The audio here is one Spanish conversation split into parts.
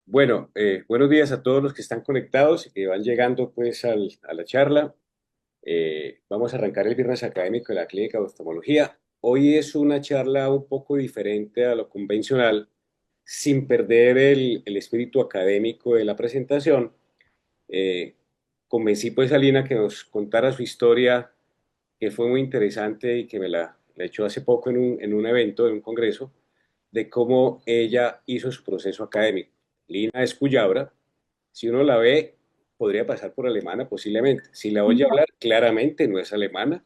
Bueno, buenos días a todos los que están conectados y que van llegando pues a la charla. Vamos a arrancar el viernes académico de la Clínica de Oftalmología. Hoy es una charla un poco diferente a lo convencional, sin perder el espíritu académico de la presentación. Eh, Convencí pues a Lina que nos contara su historia, que fue muy interesante y que la echó hace poco en un evento, en un congreso, de cómo ella hizo su proceso académico. Lina es cuyabra. Si uno la ve, podría pasar por alemana posiblemente. Si la oye hablar, claramente no es alemana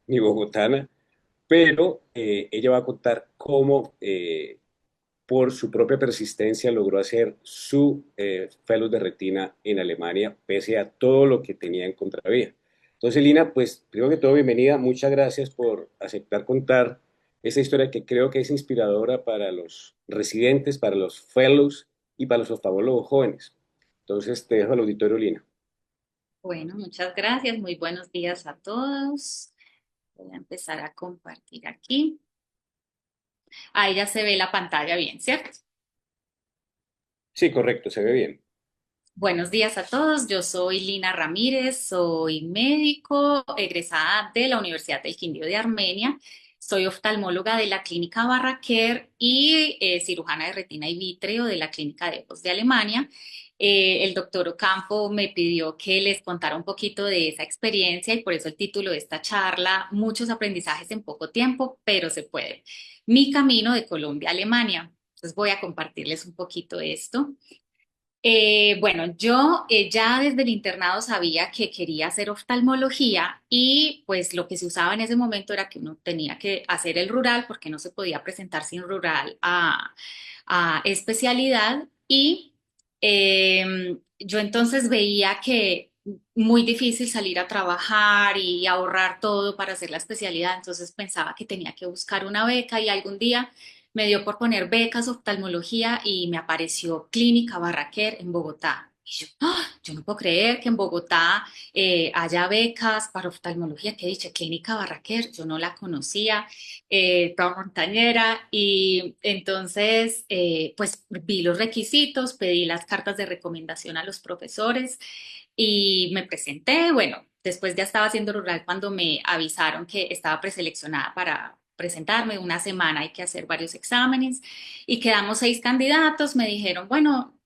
ni bogotana, pero ella va a contar cómo por su propia persistencia logró hacer su fellow de retina en Alemania, pese a todo lo que tenía en contravía. Entonces, Lina, pues primero que todo, bienvenida. Muchas gracias por aceptar contar esta historia que creo que es inspiradora para los residentes, para los fellows y para los oftalmólogos jóvenes. Entonces, te dejo al auditorio, Lina. Bueno, muchas gracias. Muy buenos días a todos. Voy a empezar a compartir aquí. Ahí ya se ve la pantalla bien, ¿cierto? Sí, correcto, se ve bien. Buenos días a todos. Yo soy Lina Ramírez, soy médico egresada de la Universidad del Quindío de Armenia. Soy oftalmóloga de la Clínica Barraquer y cirujana de retina y vítreo de la Clínica de Ojos de Alemania. El doctor Ocampo me pidió que les contara un poquito de esa experiencia y por eso el título de esta charla, Muchos aprendizajes en poco tiempo, pero se puede. Mi camino de Colombia a Alemania. Entonces voy a compartirles un poquito esto. Bueno, yo ya desde el internado sabía que quería hacer oftalmología y pues lo que se usaba en ese momento era que uno tenía que hacer el rural porque no se podía presentar sin rural a especialidad y yo entonces veía que muy difícil salir a trabajar y ahorrar todo para hacer la especialidad, entonces pensaba que tenía que buscar una beca y algún día me dio por poner becas oftalmología y me apareció Clínica Barraquer en Bogotá. Y yo, ¡ah! Yo no puedo creer que en Bogotá haya becas para oftalmología. Que dice Clínica Barraquer, yo no la conocía, toda montañera. Y entonces, pues vi los requisitos, pedí las cartas de recomendación a los profesores y me presenté. Bueno, después ya estaba haciendo rural cuando me avisaron que estaba preseleccionada para presentarme. Una semana hay que hacer varios exámenes y quedamos 6 candidatos. Me dijeron, bueno,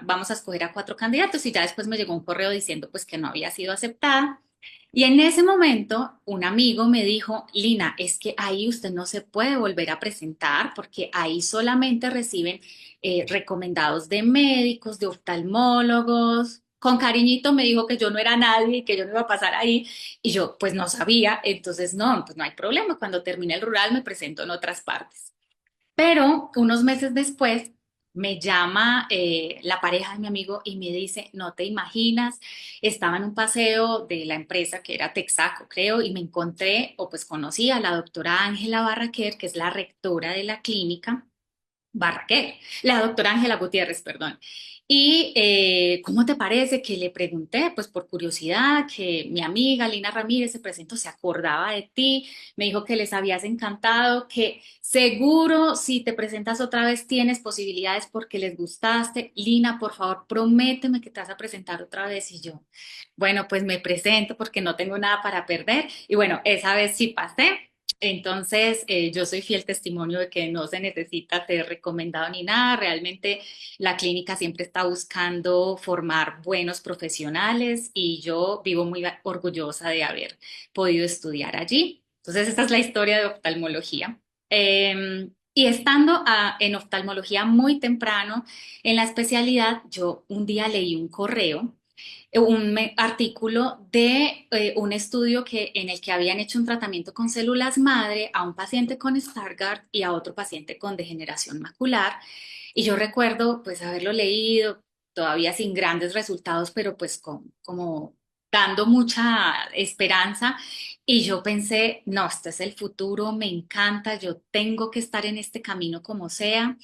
vamos a escoger a 4 candidatos y ya después me llegó un correo diciendo pues que no había sido aceptada. Y en ese momento un amigo me dijo, Lina, es que ahí usted no se puede volver a presentar porque ahí solamente reciben recomendados de médicos, de oftalmólogos. Con cariñito me dijo que yo no era nadie, que yo no iba a pasar ahí y yo pues no sabía, entonces no, pues no hay problema, cuando termine el rural me presento en otras partes. Pero unos meses después me llama la pareja de mi amigo y me dice, no te imaginas, estaba en un paseo de la empresa que era Texaco, creo, y me encontré o pues conocí a la doctora Ángela Barraquer, que es la rectora de la clínica Barraquer, la doctora Ángela Gutiérrez, perdón. Y ¿cómo te parece que le pregunté? Pues por curiosidad, que mi amiga Lina Ramírez se presentó, se acordaba de ti, me dijo que les habías encantado, que seguro si te presentas otra vez tienes posibilidades porque les gustaste. Lina, por favor, prométeme que te vas a presentar otra vez. Y yo, bueno, pues me presento porque no tengo nada para perder. Y bueno, esa vez sí pasé. Entonces, yo soy fiel testimonio de que no se necesita ser recomendado ni nada. Realmente la clínica siempre está buscando formar buenos profesionales y yo vivo muy orgullosa de haber podido estudiar allí. Entonces, esta es la historia de oftalmología. Y estando en oftalmología muy temprano en la especialidad, yo un día leí un correo, un artículo de un estudio en el que habían hecho un tratamiento con células madre a un paciente con Stargardt y a otro paciente con degeneración macular. Y yo recuerdo pues haberlo leído todavía sin grandes resultados, pero pues como dando mucha esperanza. Y yo pensé, no, este es el futuro, me encanta, yo tengo que estar en este camino como sea.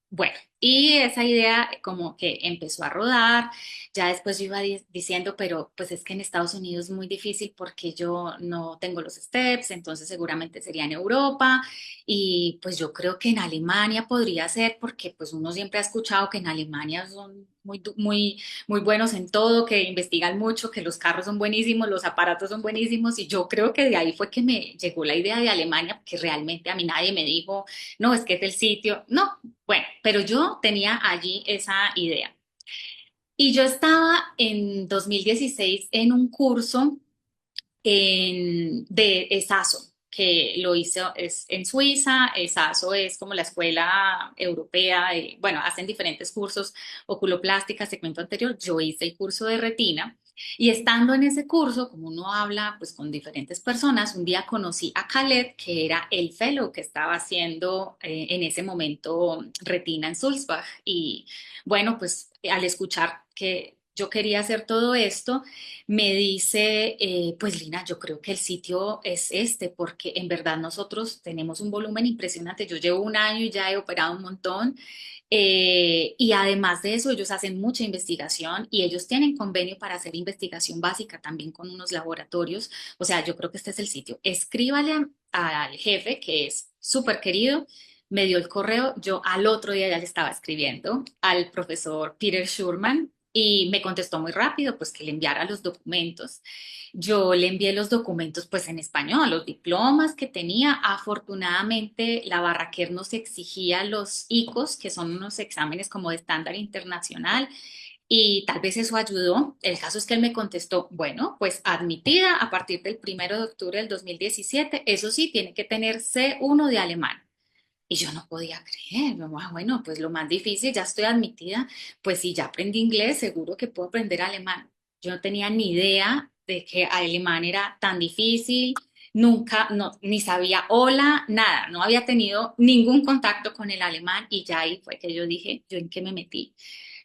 Bueno. Y esa idea como que empezó a rodar, ya después yo iba diciendo, pero pues es que en Estados Unidos es muy difícil porque yo no tengo los steps, entonces seguramente sería en Europa y pues yo creo que en Alemania podría ser porque pues uno siempre ha escuchado que en Alemania son muy buenos en todo, que investigan mucho, que los carros son buenísimos, los aparatos son buenísimos y yo creo que de ahí fue que me llegó la idea de Alemania, porque realmente a mí nadie me dijo, no, es que es el sitio, no, bueno, pero yo tenía allí esa idea. Y yo estaba en 2016 en un curso de ESASO, que lo hizo es en Suiza. ESASO es como la escuela europea, bueno, hacen diferentes cursos, oculoplástica, segmento anterior. Yo hice el curso de retina. Y estando en ese curso, como uno habla pues con diferentes personas, un día conocí a Khaled, que era el fellow que estaba haciendo en ese momento retina en Sulzbach. Y bueno, pues al escuchar que yo quería hacer todo esto, me dice, pues Lina, yo creo que el sitio es este, porque en verdad nosotros tenemos un volumen impresionante. Yo llevo un año y ya he operado un montón. Y además de eso, ellos hacen mucha investigación y ellos tienen convenio para hacer investigación básica también con unos laboratorios. O sea, yo creo que este es el sitio. Escríbale al jefe, que es súper querido. Me dio el correo, yo al otro día ya le estaba escribiendo al profesor Peter Schurman y me contestó muy rápido, pues que le enviara los documentos. Yo le envié los documentos pues en español, los diplomas que tenía. Afortunadamente la Barraquer nos exigía los ICOs, que son unos exámenes como de estándar internacional, y tal vez eso ayudó. El caso es que él me contestó, bueno, pues admitida a partir del 1 de octubre del 2017, eso sí, tiene que tener C1 de alemán. Y yo no podía creer, ¿no? Bueno, pues lo más difícil, ya estoy admitida, pues si ya aprendí inglés, seguro que puedo aprender alemán. Yo no tenía ni idea de que alemán era tan difícil, nunca, no, ni sabía hola, nada, no había tenido ningún contacto con el alemán y ya ahí fue que yo dije, ¿yo en qué me metí?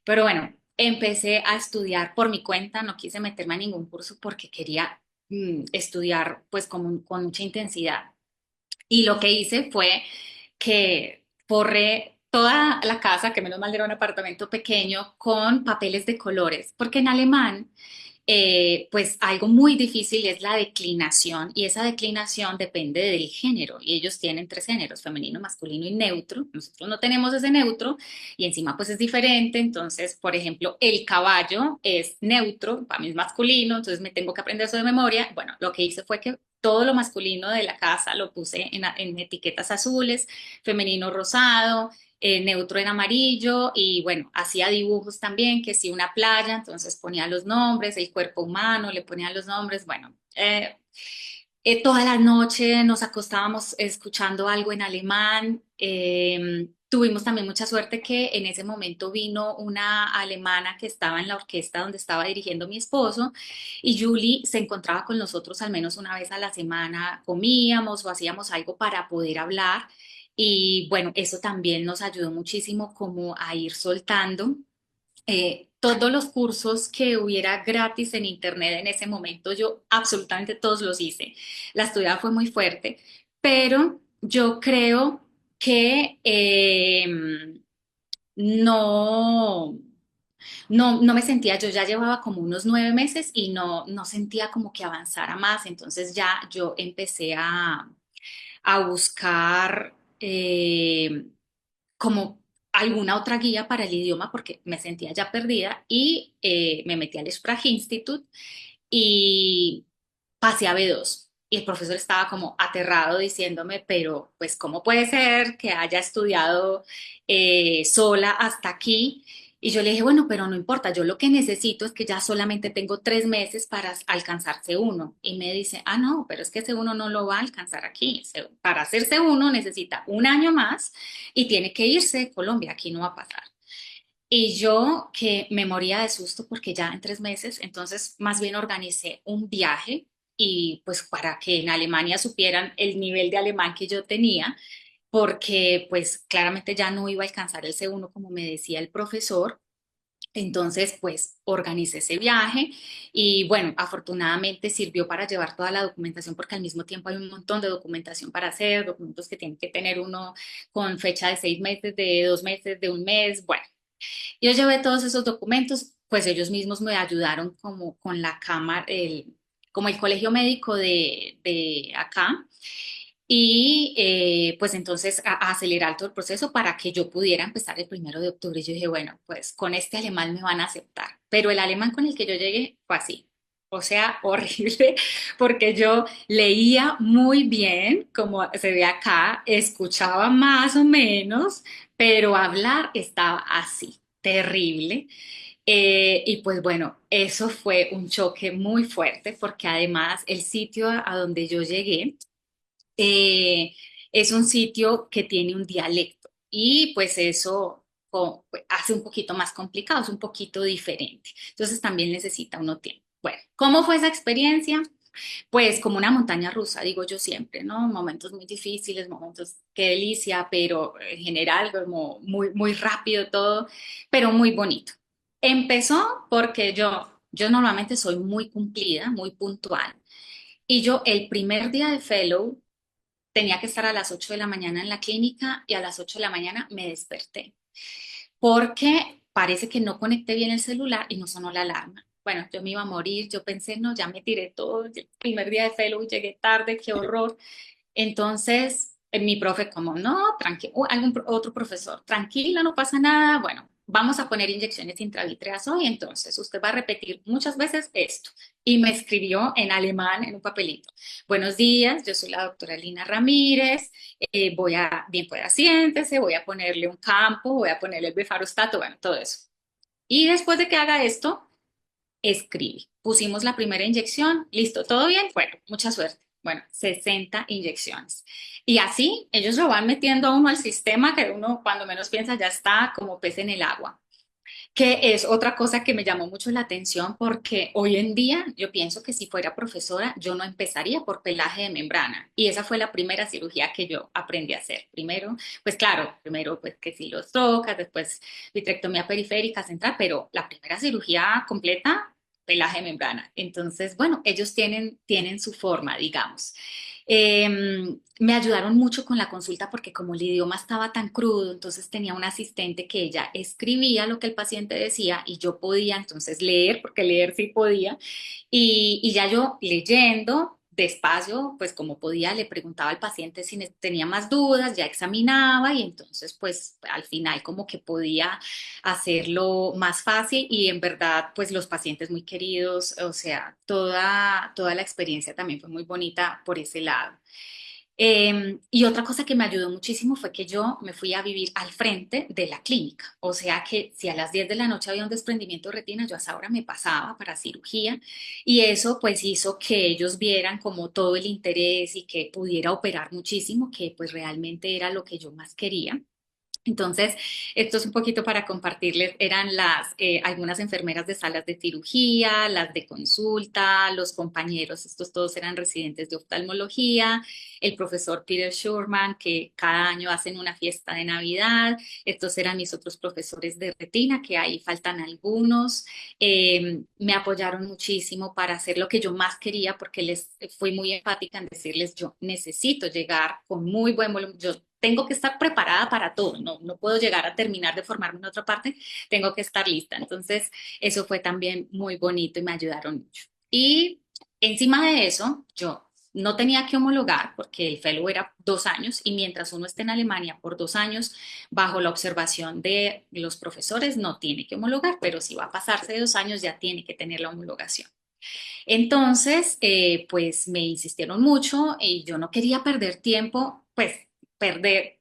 Pero bueno, empecé a estudiar por mi cuenta, no quise meterme a ningún curso porque quería estudiar pues con mucha intensidad. Y lo que hice fue que forré toda la casa, que menos mal era un apartamento pequeño, con papeles de colores, porque en alemán, pues algo muy difícil es la declinación y esa declinación depende del género y ellos tienen tres géneros, femenino, masculino y neutro. Nosotros no tenemos ese neutro y encima pues es diferente. Entonces, por ejemplo, el caballo es neutro, para mí es masculino, entonces me tengo que aprender eso de memoria. Bueno, lo que hice fue que todo lo masculino de la casa lo puse en etiquetas azules, femenino rosado, neutro en amarillo y bueno, hacía dibujos también, que si una playa, entonces ponía los nombres, el cuerpo humano, le ponía los nombres, bueno. Toda la noche nos acostábamos escuchando algo en alemán. Tuvimos también mucha suerte que en ese momento vino una alemana que estaba en la orquesta donde estaba dirigiendo mi esposo y Julie se encontraba con nosotros al menos una vez a la semana, comíamos o hacíamos algo para poder hablar y bueno, eso también nos ayudó muchísimo como a ir soltando todos los cursos que hubiera gratis en internet en ese momento, yo absolutamente todos los hice. La estudiada fue muy fuerte, pero yo creo que no, no me sentía, yo ya llevaba como unos 9 meses y no sentía como que avanzara más, entonces ya yo empecé a buscar como alguna otra guía para el idioma porque me sentía ya perdida y me metí al Sprache-Institut y pasé a B2. Y el profesor estaba como aterrado diciéndome, pero pues ¿cómo puede ser que haya estudiado sola hasta aquí? Y yo le dije, bueno, pero no importa, yo lo que necesito es que ya solamente tengo 3 meses para alcanzar C1. Y me dice, ah, no, pero es que C1 no lo va a alcanzar aquí. Para hacer C1 necesita un año más y tiene que irse de Colombia, aquí no va a pasar. Y yo que me moría de susto porque ya en 3 meses, entonces más bien organicé un viaje y pues para que en Alemania supieran el nivel de alemán que yo tenía, porque pues claramente ya no iba a alcanzar el C1 como me decía el profesor. Entonces, pues organicé ese viaje y bueno, afortunadamente sirvió para llevar toda la documentación porque al mismo tiempo hay un montón de documentación para hacer, documentos que tiene que tener uno con fecha de 6 meses, de 2 meses, de un mes. Bueno, yo llevé todos esos documentos, pues ellos mismos me ayudaron como con la cámara, como el colegio médico de acá. Y pues entonces a acelerar todo el proceso para que yo pudiera empezar el 1 de octubre. Yo dije, bueno, pues con este alemán me van a aceptar. Pero el alemán con el que yo llegué fue así. O sea, horrible, porque yo leía muy bien, como se ve acá, escuchaba más o menos, pero hablar estaba así, terrible. Y pues bueno, eso fue un choque muy fuerte porque además el sitio a donde yo llegué eh, es un sitio que tiene un dialecto y pues eso pues, hace un poquito más complicado, es un poquito diferente. Entonces también necesita uno tiempo. Bueno, ¿cómo fue esa experiencia? Pues como una montaña rusa, digo yo siempre, ¿no? Momentos muy difíciles, momentos qué delicia, pero en general como muy, muy rápido todo, pero muy bonito. Empezó porque yo normalmente soy muy cumplida, muy puntual. Y yo el primer día de fellow tenía que estar a las 8 de la mañana en la clínica y a las 8 de la mañana me desperté porque parece que no conecté bien el celular y no sonó la alarma. Bueno, yo me iba a morir, yo pensé, no, ya me tiré todo, el primer día de fellow llegué tarde, qué horror. Entonces, mi profe como, no, tranquilo, otro profesor, tranquila, no pasa nada, bueno, vamos a poner inyecciones intravítreas hoy, entonces usted va a repetir muchas veces esto. Y me escribió en alemán en un papelito. Buenos días, yo soy la doctora Lina Ramírez, bien pueda siéntese, voy a ponerle un campo, voy a ponerle el befarostato, bueno, todo eso. Y después de que haga esto, escribe. Pusimos la primera inyección, listo, ¿todo bien? Bueno, mucha suerte. Bueno, 60 inyecciones. Y así ellos lo van metiendo a uno al sistema que uno cuando menos piensa ya está como pez en el agua, que es otra cosa que me llamó mucho la atención porque hoy en día yo pienso que si fuera profesora yo no empezaría por pelaje de membrana y esa fue la primera cirugía que yo aprendí a hacer. Primero, pues claro, primero pues que si los trocas, después vitrectomía periférica central, pero la primera cirugía completa, pelaje de membrana. Entonces, bueno, ellos tienen su forma, digamos. Me ayudaron mucho con la consulta porque como el idioma estaba tan crudo, entonces tenía una asistente que ella escribía lo que el paciente decía y yo podía entonces leer, porque leer sí podía, y ya yo leyendo despacio, pues como podía, le preguntaba al paciente si tenía más dudas, ya examinaba y entonces pues al final como que podía hacerlo más fácil y en verdad pues los pacientes muy queridos, o sea, toda la experiencia también fue muy bonita por ese lado. Y otra cosa que me ayudó muchísimo fue que yo me fui a vivir al frente de la clínica. O sea que si a las 10 de la noche había un desprendimiento de retina, yo a esa hora me pasaba para cirugía y eso pues hizo que ellos vieran como todo el interés y que pudiera operar muchísimo, que pues realmente era lo que yo más quería. Entonces, esto es un poquito para compartirles, eran algunas enfermeras de salas de cirugía, las de consulta, los compañeros, estos todos eran residentes de oftalmología, el profesor Peter Schurman, que cada año hacen una fiesta de Navidad, estos eran mis otros profesores de retina, que ahí faltan algunos, me apoyaron muchísimo para hacer lo que yo más quería, porque les fui muy enfática en decirles, yo necesito llegar con muy buen volumen, yo tengo que estar preparada para todo, no puedo llegar a terminar de formarme en otra parte, tengo que estar lista. Entonces, eso fue también muy bonito y me ayudaron mucho. Y encima de eso, yo no tenía que homologar porque el fellow era 2 años y mientras uno esté en Alemania por 2 años bajo la observación de los profesores no tiene que homologar, pero si va a pasarse de 2 años ya tiene que tener la homologación. Entonces, pues me insistieron mucho y yo no quería perder tiempo, pues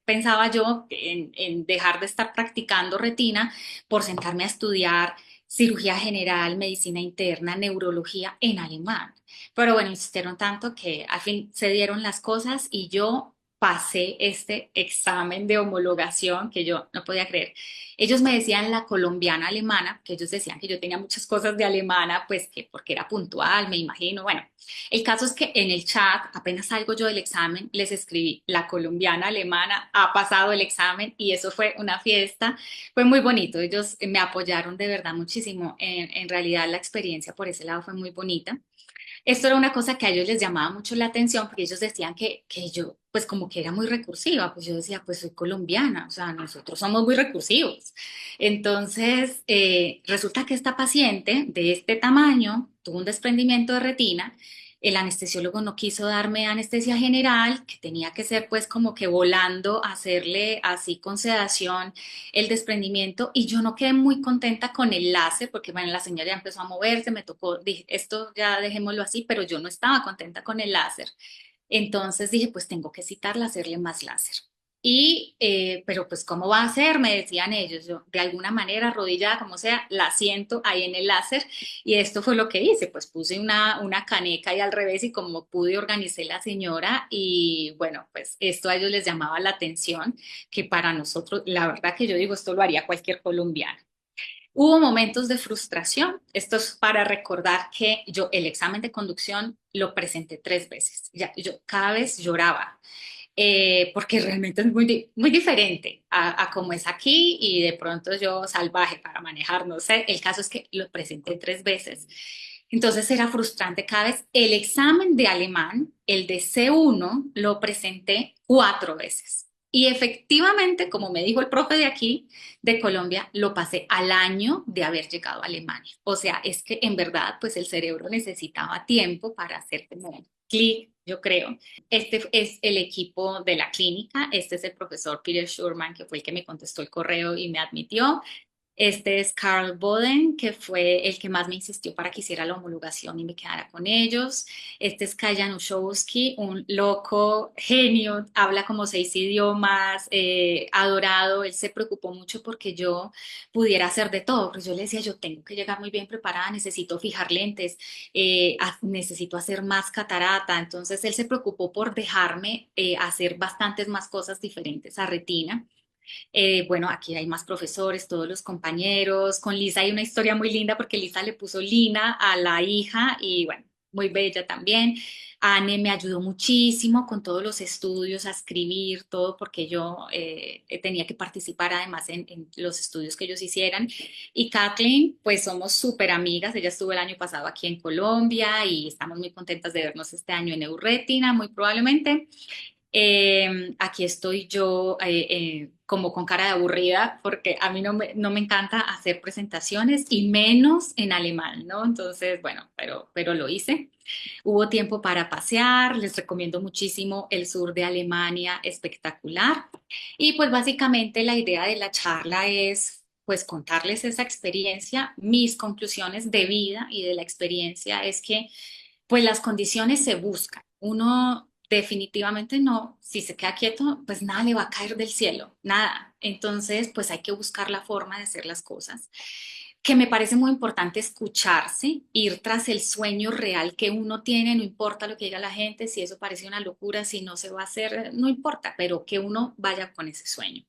pensaba yo en dejar de estar practicando retina por sentarme a estudiar cirugía general, medicina interna, neurología en alemán. Pero bueno, insistieron tanto que al fin se dieron las cosas y yo pasé este examen de homologación que yo no podía creer. Ellos me decían la colombiana alemana, que ellos decían que yo tenía muchas cosas de alemana, pues que porque era puntual, me imagino. Bueno, el caso es que en el chat, apenas salgo yo del examen, les escribí la colombiana alemana ha pasado el examen y eso fue una fiesta. Fue muy bonito. Ellos me apoyaron de verdad muchísimo. En realidad la experiencia por ese lado fue muy bonita. Esto era una cosa que a ellos les llamaba mucho la atención porque ellos decían que yo, pues como que era muy recursiva, pues yo decía, pues soy colombiana, o sea, nosotros somos muy recursivos. Entonces, resulta que esta paciente de este tamaño tuvo un desprendimiento de retina. El anestesiólogo no quiso darme anestesia general, que tenía que ser pues como que volando, hacerle así con sedación el desprendimiento y yo no quedé muy contenta con el láser porque bueno, la señora ya empezó a moverse, me tocó, dije, esto ya dejémoslo así, pero yo no estaba contenta con el láser. Entonces dije, pues tengo que citarla, hacerle más láser. Pero pues, ¿cómo va a ser? Me decían ellos, yo de alguna manera, arrodillada, como sea, la siento ahí en el láser y esto fue lo que hice, pues puse una caneca ahí al revés y como pude organicé la señora y bueno, pues esto a ellos les llamaba la atención, que para nosotros, la verdad que yo digo, esto lo haría cualquier colombiano. Hubo momentos de frustración. Esto es para recordar que yo el examen de conducción lo presenté 3 veces. Ya, yo cada vez lloraba porque realmente es muy diferente a como es aquí y de pronto yo salvaje para manejar, no sé. El caso es que lo presenté 3 veces. Entonces era frustrante cada vez. El examen de alemán, el de C1, lo presenté 4 veces. Y efectivamente, como me dijo el profe de aquí, de Colombia, lo pasé al año de haber llegado a Alemania. O sea, es que en verdad, pues el cerebro necesitaba tiempo para hacer como un clic, yo creo. Este es el equipo de la clínica. Este es el profesor Peter Schurman, que fue el que me contestó el correo y me admitió. Este es Carl Boden, que fue el que más me insistió para que hiciera la homologación y me quedara con ellos. Este es Kajan Ushowski, un loco genio, habla como 6 idiomas, adorado. Él se preocupó mucho porque yo pudiera hacer de todo, porque yo le decía, yo tengo que llegar muy bien preparada, necesito fijar lentes, necesito hacer más catarata. Entonces él se preocupó por dejarme hacer bastantes más cosas diferentes a retina. Bueno, aquí hay más profesores, todos los compañeros. Con Lisa hay una historia muy linda porque Lisa le puso Lina a la hija y bueno, muy bella también. Anne me ayudó muchísimo con todos los estudios, a escribir todo, porque yo tenía que participar además en los estudios que ellos hicieran. Y Kathleen, pues somos súper amigas. Ella estuvo el año pasado aquí en Colombia y estamos muy contentas de vernos este año en Euretina, muy probablemente. Aquí estoy yo como con cara de aburrida porque a mí no me encanta hacer presentaciones y menos en alemán, ¿no? Entonces, bueno, pero lo hice. Hubo tiempo para pasear, les recomiendo muchísimo el sur de Alemania, espectacular. Y pues básicamente la idea de la charla es pues contarles esa experiencia. Mis conclusiones de vida y de la experiencia es que pues las condiciones se buscan. Uno definitivamente no, si se queda quieto, pues nada le va a caer del cielo, nada. Entonces, pues hay que buscar la forma de hacer las cosas. Que me parece muy importante escucharse, ir tras el sueño real que uno tiene, no importa lo que diga la gente, si eso parece una locura, si no se va a hacer, no importa, pero que uno vaya con ese sueño.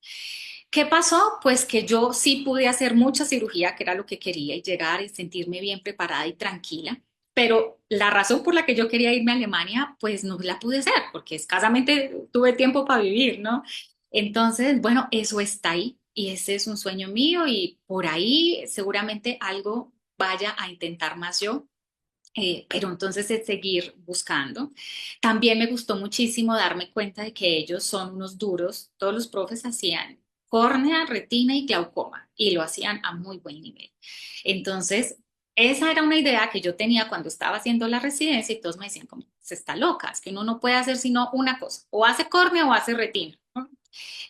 ¿Qué pasó? Pues que yo sí pude hacer mucha cirugía, que era lo que quería, y llegar y sentirme bien preparada y tranquila. Pero la razón por la que yo quería irme a Alemania, pues no la pude hacer, porque escasamente tuve tiempo para vivir, ¿no? Entonces, bueno, eso está ahí y ese es un sueño mío y por ahí seguramente algo vaya a intentar más yo. Pero entonces es seguir buscando. También me gustó muchísimo darme cuenta de que ellos son unos duros. Todos los profes hacían córnea, retina y glaucoma y lo hacían a muy buen nivel. Entonces, esa era una idea que yo tenía cuando estaba haciendo la residencia y todos me decían como, se está loca, es que uno no puede hacer sino una cosa, o hace córnea o hace retina, ¿no?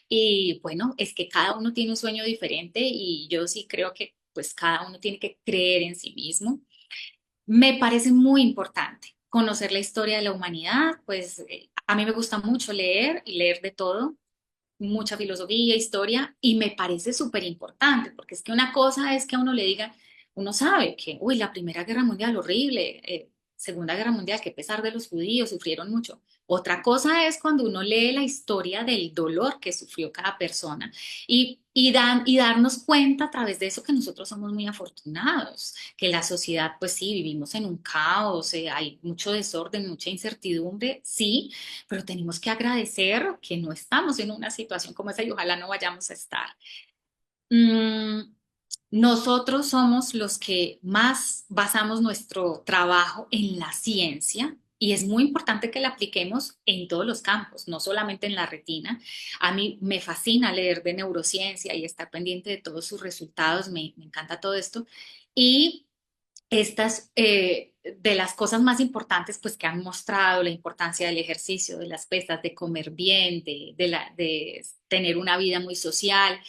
Y bueno, es que cada uno tiene un sueño diferente y yo sí creo que pues cada uno tiene que creer en sí mismo. Me parece muy importante conocer la historia de la humanidad, pues a mí me gusta mucho leer y leer de todo, mucha filosofía, historia, y me parece súper importante, porque es que una cosa es que a uno le diga, uno sabe que, uy, la Primera Guerra Mundial, horrible, Segunda Guerra Mundial, que a pesar de los judíos sufrieron mucho, Otra cosa es cuando uno lee la historia del dolor que sufrió cada persona y darnos cuenta a través de eso que nosotros somos muy afortunados, que la sociedad, pues sí, vivimos en un caos, hay mucho desorden, mucha incertidumbre, sí, pero tenemos que agradecer que no estamos en una situación como esa y ojalá no vayamos a estar. Mm, nosotros somos los que más basamos nuestro trabajo en la ciencia y es muy importante que la apliquemos en todos los campos, no solamente en la retina. A mí me fascina leer de neurociencia y estar pendiente de todos sus resultados, me encanta todo esto. Y estas, de las cosas más importantes, pues que han mostrado la importancia del ejercicio, de las pesas, de comer bien, de tener una vida muy social.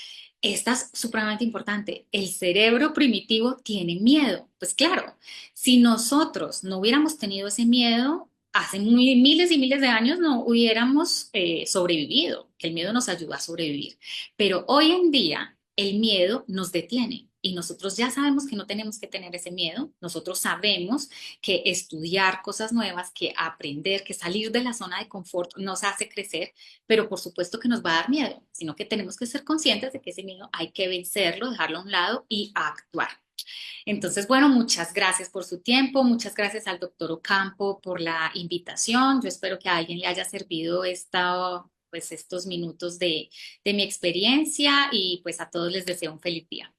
Esta es supremamente importante. El cerebro primitivo tiene miedo. Pues claro, si nosotros no hubiéramos tenido ese miedo, hace miles y miles de años no hubiéramos sobrevivido, que el miedo nos ayuda a sobrevivir. Pero hoy en día el miedo nos detiene y nosotros ya sabemos que no tenemos que tener ese miedo. Nosotros sabemos que estudiar cosas nuevas, que aprender, que salir de la zona de confort nos hace crecer, pero por supuesto que nos va a dar miedo, sino que tenemos que ser conscientes de que ese miedo hay que vencerlo, dejarlo a un lado y actuar. Entonces, bueno, muchas gracias por su tiempo, muchas gracias al doctor Ocampo por la invitación. Yo espero que a alguien le haya servido pues, estos minutos de mi experiencia y pues a todos les deseo un feliz día.